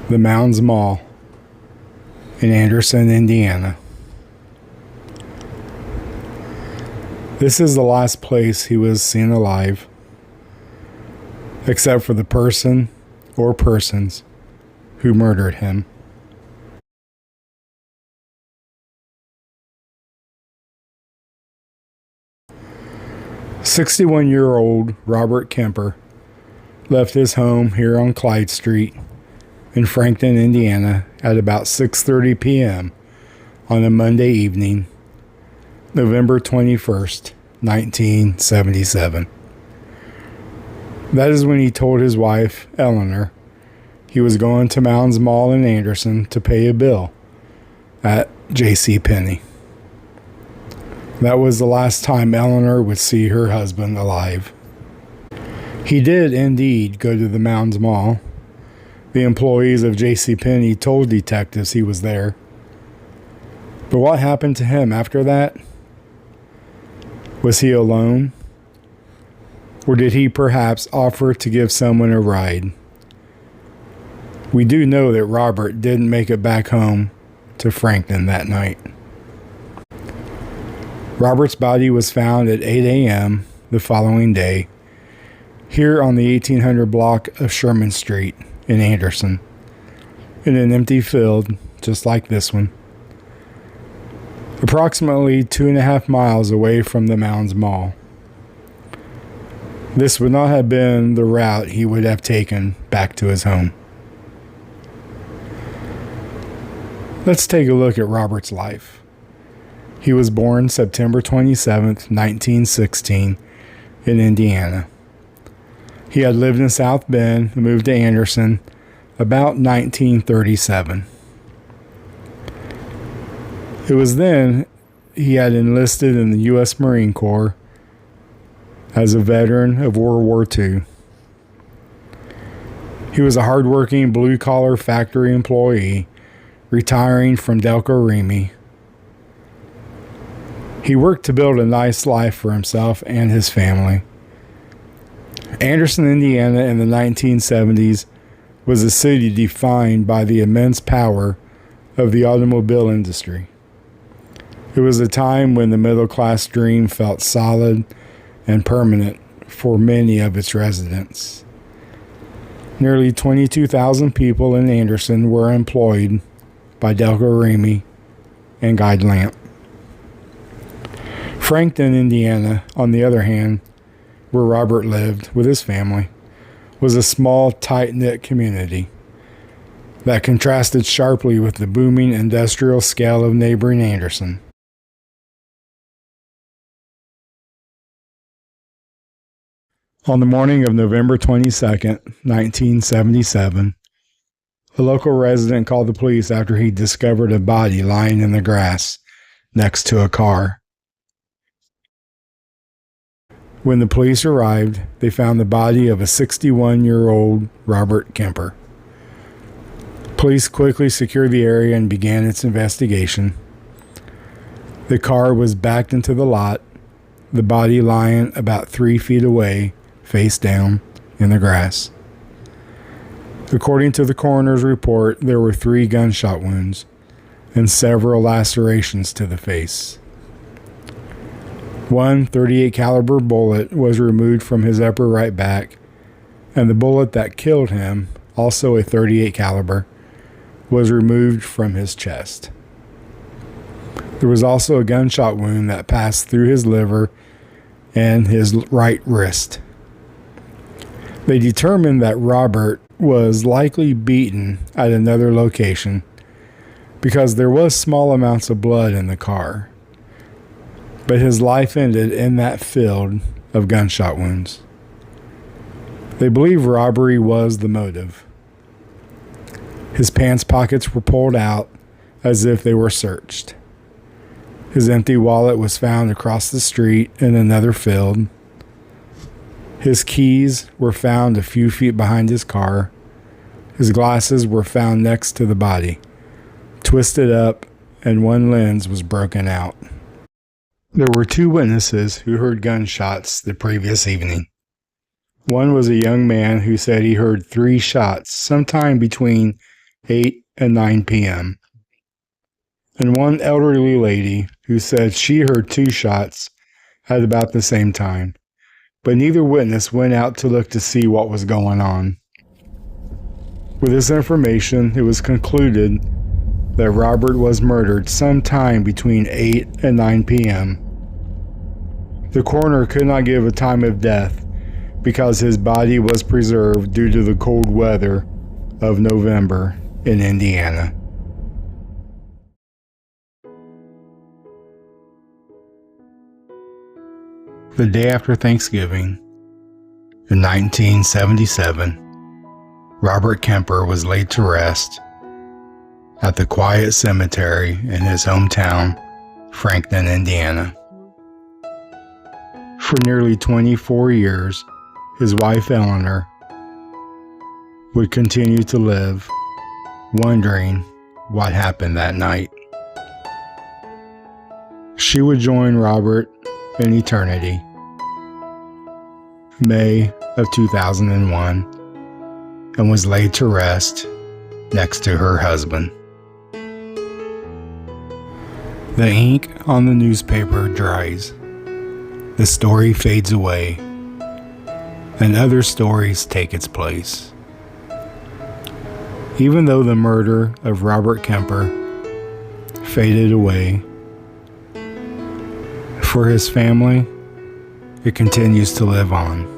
the Mounds Mall in Anderson, Indiana. This is the last place he was seen alive, except for the person or persons who murdered him. "61-year-old Robert Kemper left his home here on Clyde Street in Frankton, Indiana at about 6:30 p.m. on a Monday evening, November 21st, 1977. That is when he told his wife, Eleanor, he was going to Mounds Mall in Anderson to pay a bill at JCPenney. That was the last time Eleanor would see her husband alive. He did indeed go to the Mounds Mall. The employees of JCPenney told detectives he was there. But what happened to him after that? Was he alone? Or did he perhaps offer to give someone a ride? We do know that Robert didn't make it back home to Frankton that night. Robert's body was found at 8 a.m. the following day, here on the 1800 block of Sherman Street in Anderson, in an empty field just like this one, approximately 2.5 miles away from the Mounds Mall. This would not have been the route he would have taken back to his home. Let's take a look at Robert's life. He was born September 27, 1916, in Indiana. He had lived in South Bend and moved to Anderson about 1937. It was then he had enlisted in the U.S. Marine Corps as a veteran of World War II. He was a hardworking blue-collar factory employee, retiring from Delco Remy. He worked to build a nice life for himself and his family. Anderson, Indiana in the 1970s was a city defined by the immense power of the automobile industry. It was a time when the middle-class dream felt solid and permanent for many of its residents. Nearly 22,000 people in Anderson were employed by Delco Remy and Guide Lamp. Frankton, Indiana, on the other hand, where Robert lived with his family, was a small, tight-knit community that contrasted sharply with the booming industrial scale of neighboring Anderson. On the morning of November 22, 1977, a local resident called the police after he discovered a body lying in the grass next to a car. When the police arrived, they found the body of a 61-year-old Robert Kemper. Police quickly secured the area and began its investigation. The car was backed into the lot, the body lying about 3 feet away, face down, in the grass. According to the coroner's report, there were 3 gunshot wounds and several lacerations to the face. One .38 caliber bullet was removed from his upper right back, and the bullet that killed him, also a .38 caliber, was removed from his chest. There was also a gunshot wound that passed through his liver and his right wrist. They determined that Robert was likely beaten at another location because there was small amounts of blood in the car. But his life ended in that field of gunshot wounds. They believe robbery was the motive. His pants pockets were pulled out as if they were searched. His empty wallet was found across the street in another field. His keys were found a few feet behind his car. His glasses were found next to the body, twisted up, and one lens was broken out. There were 2 witnesses who heard gunshots the previous evening. One was a young man who said he heard 3 shots sometime between 8 and 9 p.m., and one elderly lady who said she heard 2 shots at about the same time, but neither witness went out to look to see what was going on. With this information, it was concluded that Robert was murdered sometime between 8 and 9 p.m. The coroner could not give a time of death because his body was preserved due to the cold weather of November in Indiana. The day after Thanksgiving, in 1977, Robert Kemper was laid to rest at the quiet cemetery in his hometown, Franklin, Indiana. For nearly 24 years, his wife Eleanor would continue to live, wondering what happened that night. She would join Robert in eternity. May of 2001, and was laid to rest next to her husband. The ink on the newspaper dries. The story fades away, and other stories take its place. Even though the murder of Robert Kemper faded away, for his family, it continues to live on.